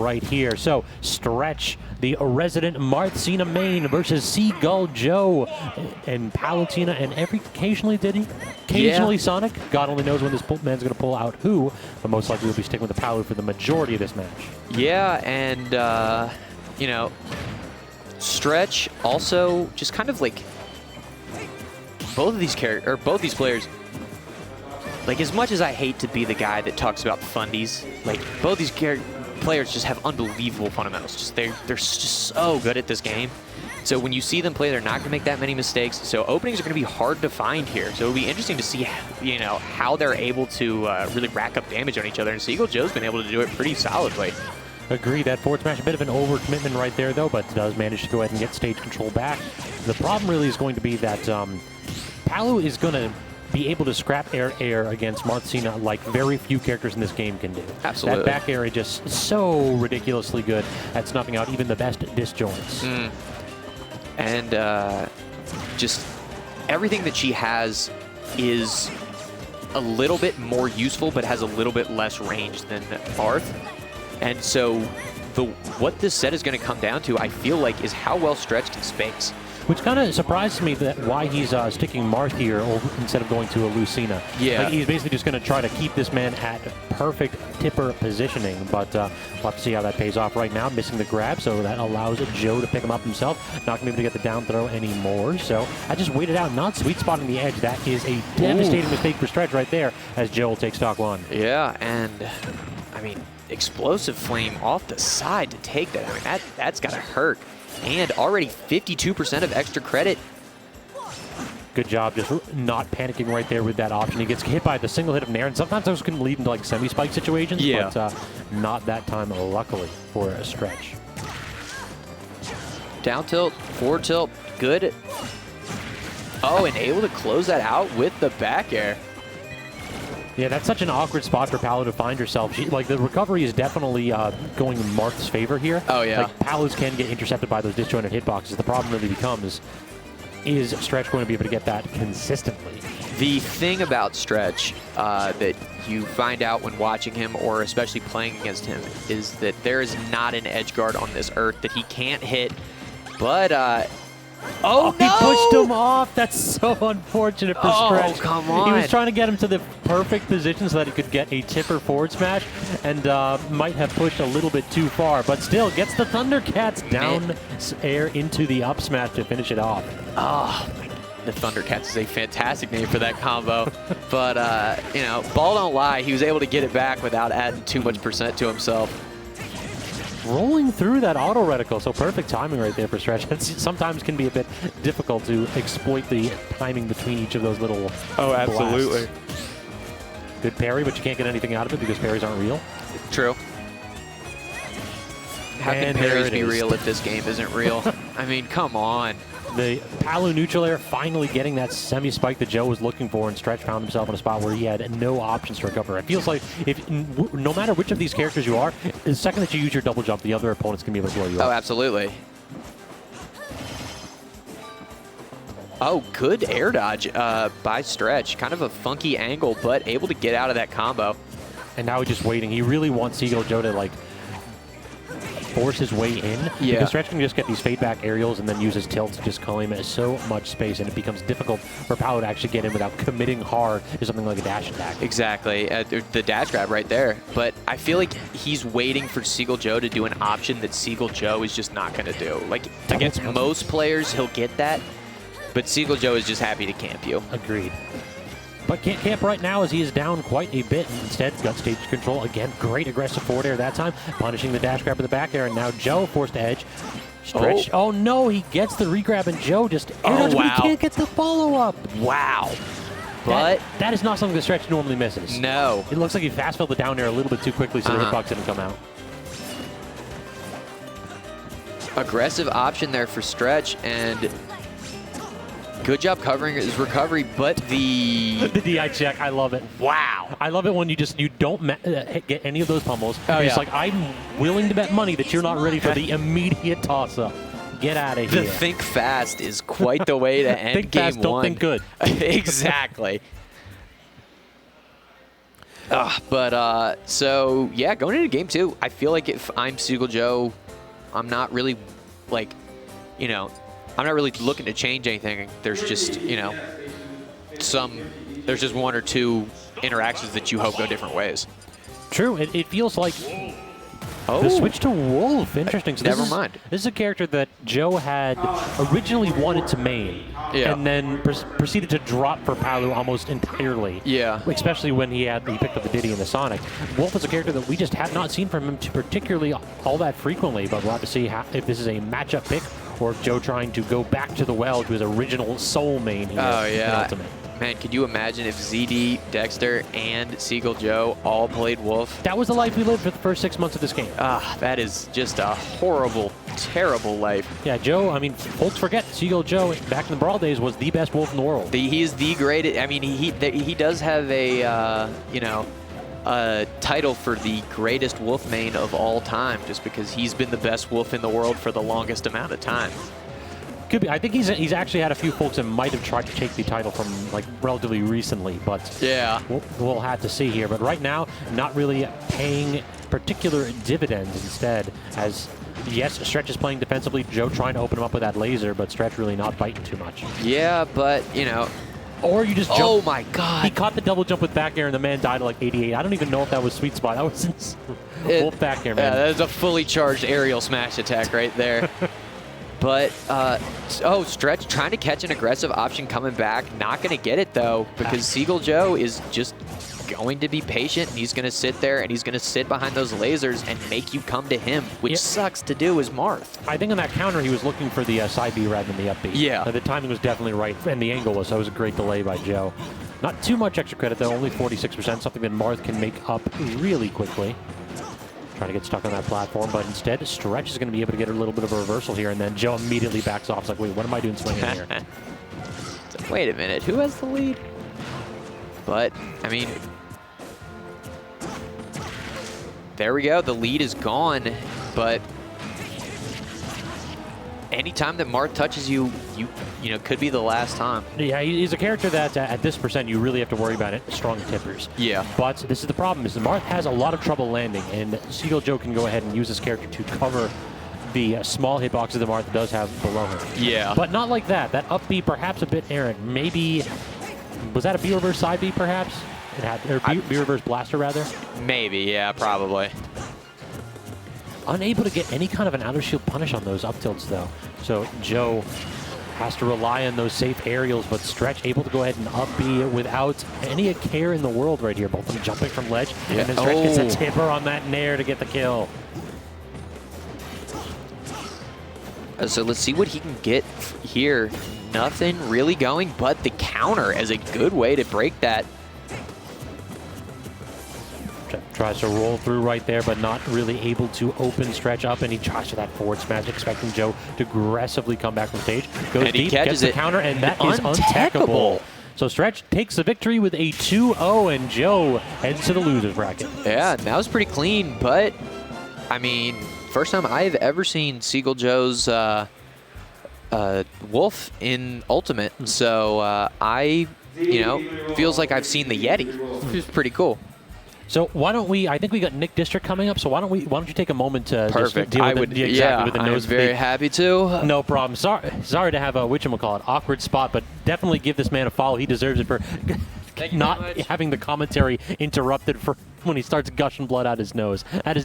right here. So Stretch, the resident Marth main versus Seagull Joe and Palutena, and occasionally Diddy, occasionally Sonic. God only knows when this man's going to pull out who, but most likely we'll be sticking with the Palu for the majority of this match. Yeah, and you know, Stretch also just kind of like both these players. Like, as much as I hate to be the guy that talks about the fundies, like both these players just have unbelievable fundamentals. They're just so good at this game. So when you see them play, they're not going to make that many mistakes. So openings are going to be hard to find here. So it'll be interesting to see, you know, how they're able to really rack up damage on each other. And Seagull Joe's been able to do it pretty solidly. Agree. That forward smash, a bit of an overcommitment right there, though, but does manage to go ahead and get stage control back. The problem really is going to be that Palu is going to be able to scrap air against Marth like very few characters in this game can do. Absolutely. That back air is just so ridiculously good at snuffing out even the best disjoints. And just everything that she has is a little bit more useful, but has a little bit less range than Marth. And so what this set is going to come down to, I feel like, is how well Stretch can space. Which kind of surprises me that why he's sticking Marth here instead of going to a Lucina. Yeah. Like, he's basically just going to try to keep this man at perfect tipper positioning, but we'll have to see how that pays off. Right now, missing the grab, so that allows Joe to pick him up himself. Not going to be able to get the down throw anymore, so I just waited out, not sweet spotting the edge. That is a devastating mistake for Stretch right there, as Joe will take stock one. Yeah, and I mean, explosive flame off the side to take that. I mean, that's got to hurt. And already 52% of extra credit. Good job just not panicking right there with that option. He gets hit by the single hit of Nair, and sometimes those can lead into like semi-spike situations, but not that time, luckily, for a Stretch. Down tilt, forward tilt, good. Oh, and able to close that out with the back air. Yeah, that's such an awkward spot for Palu to find herself. Like, the recovery is definitely going in Marth's favor here. Oh, yeah. Like, Palu's can get intercepted by those disjointed hitboxes. The problem really becomes, is Stretch going to be able to get that consistently? The thing about Stretch that you find out when watching him, or especially playing against him, is that there is not an edge guard on this earth that he can't hit. But oh, no! He pushed him off. That's so unfortunate for Stretch. Oh, come on. He was trying to get him to the perfect position so that he could get a tipper forward smash, and might have pushed a little bit too far, but still gets the Thundercats down air into the up smash to finish it off. Oh, the Thundercats is a fantastic name for that combo. But, you know, ball don't lie. He was able to get it back without adding too much percent to himself. Rolling through that auto reticle, so perfect timing right there for Stretch. That sometimes can be a bit difficult to exploit the timing between each of those little absolutely. blasts. Good parry, but you can't get anything out of it because parries aren't real. True. How can parries be real if this game isn't real? I mean, come on. The Palu neutral air finally getting that semi-spike that Joe was looking for, and Stretch found himself in a spot where he had no options to recover. It feels like no matter which of these characters you are, the second that you use your double jump, the other opponents can be able to blow you up. Oh, absolutely. Oh, good air dodge by Stretch. Kind of a funky angle, but able to get out of that combo. And now he's just waiting. He really wants Seagull Joe to, like, force his way in. Yeah. Because Stretch can just get these fade back aerials and then use his tilt to just claim so much space, and it becomes difficult for Palu to actually get in without committing hard to something like a dash attack. Exactly. The dash grab right there. But I feel like he's waiting for Seagull Joe to do an option that Seagull Joe is just not going to do. Like, against most players, he'll get that. But Seagull Joe is just happy to camp you. Agreed. But can't camp right now as he is down quite a bit. Instead, got stage control. Again, great aggressive forward air that time. Punishing the dash grab with the back air. And now Joe forced to edge. Stretch. Oh, no. He gets the regrab, and Joe just air dodge, but he can't get the follow-up. Wow. But that is not something that Stretch normally misses. No. It looks like he fast-filled the down air a little bit too quickly, so the hitbox didn't come out. Aggressive option there for Stretch, and good job covering his recovery, but the DI check, I love it. Wow. I love it when you don't get any of those pummels. Oh, it's like, I'm willing to bet money that you're not ready for the immediate toss-up. Get out of here. The think fast is quite the way to end think game fast, don't one. think good. Exactly. So yeah, going into game 2, I feel like if I'm Seagull Joe, I'm not really like, I'm not really looking to change anything. There's just, there's just 1 or 2 interactions that you hope go different ways. True. It feels like the switch to Wolf. Interesting. So Never mind. This is a character that Joe had originally wanted to main, and then proceeded to drop for Palu almost entirely. Yeah. Especially when he picked up the Diddy and the Sonic. Wolf is a character that we just have not seen from him particularly all that frequently, but we'll have to see if this is a matchup pick or if Joe trying to go back to the well to his original soul main here in Ultimate. Man, could you imagine if ZD, Dexter, and Seagull Joe all played Wolf? That was the life we lived for the first 6 months of this game. That is just a horrible, terrible life. Yeah, Joe, I mean, folks forget, Seagull Joe, back in the Brawl days, was the best Wolf in the world. He is the greatest. I mean, he does have a, a title for the greatest Wolf main of all time, just because he's been the best Wolf in the world for the longest amount of time. Could be. I think he's actually had a few folks that might have tried to take the title from like relatively recently, but yeah, we'll have to see here. But right now, not really paying particular dividends instead. As yes, Stretch is playing defensively. Joe trying to open him up with that laser, but Stretch really not biting too much. Yeah, but or you just jump. Oh my God! He caught the double jump with back air, and the man died at like 88. I don't even know if that was sweet spot. That was Wolf back air, man. Yeah, that is a fully charged aerial smash attack right there. But, Stretch trying to catch an aggressive option coming back. Not going to get it, though, because Seagull Joe is just going to be patient, and he's going to sit there, and he's going to sit behind those lasers and make you come to him, which sucks to do as Marth. I think on that counter, he was looking for the side B rather than the up B. Yeah. The timing was definitely right, and the angle was, so it was a great delay by Joe. Not too much extra credit, though, only 46%, something that Marth can make up really quickly. Trying to get stuck on that platform, but instead, Stretch is going to be able to get a little bit of a reversal here, and then Joe immediately backs off. It's like, wait, what am I doing swinging here? Wait a minute, who has the lead? But, I mean, there we go. The lead is gone, but anytime that Marth touches you, could be the last time. Yeah, he's a character that at this percent you really have to worry about it. Strong tippers. Yeah. But this is the problem: is Marth has a lot of trouble landing, and Seagull Joe can go ahead and use this character to cover the small hitboxes that Marth does have below her. Yeah. But not like that. That up B perhaps a bit errant. Maybe was that a B reverse side B perhaps? It had or B reverse blaster rather. Maybe. Yeah. Probably. Unable to get any kind of an outer shield punish on those up tilts though. So Joe has to rely on those safe aerials, but Stretch able to go ahead and up B without any care in the world right here. Both of them jumping from ledge, and then Stretch gets a tipper on that nair to get the kill. So let's see what he can get here. Nothing really going, but the counter as a good way to break that. Tries to roll through right there, but not really able to open Stretch up, and he tries for that forward smash, expecting Joe to aggressively come back from stage. Goes and deep, gets the counter, and that is untackable. So Stretch takes the victory with a 2-0, and Joe heads to the loser's bracket. Yeah, that was pretty clean, but, I mean, first time I've ever seen Seagull Joe's Wolf in Ultimate, so feels like I've seen the Yeti. It's pretty cool. So why don't we? I think we got Nick District coming up. So why don't you take a moment to just deal with with the nose? I'm very happy to. No problem. Sorry to have a whatchamacallit awkward spot, but definitely give this man a follow. He deserves it for not having the commentary interrupted for when he starts gushing blood out his nose. That is.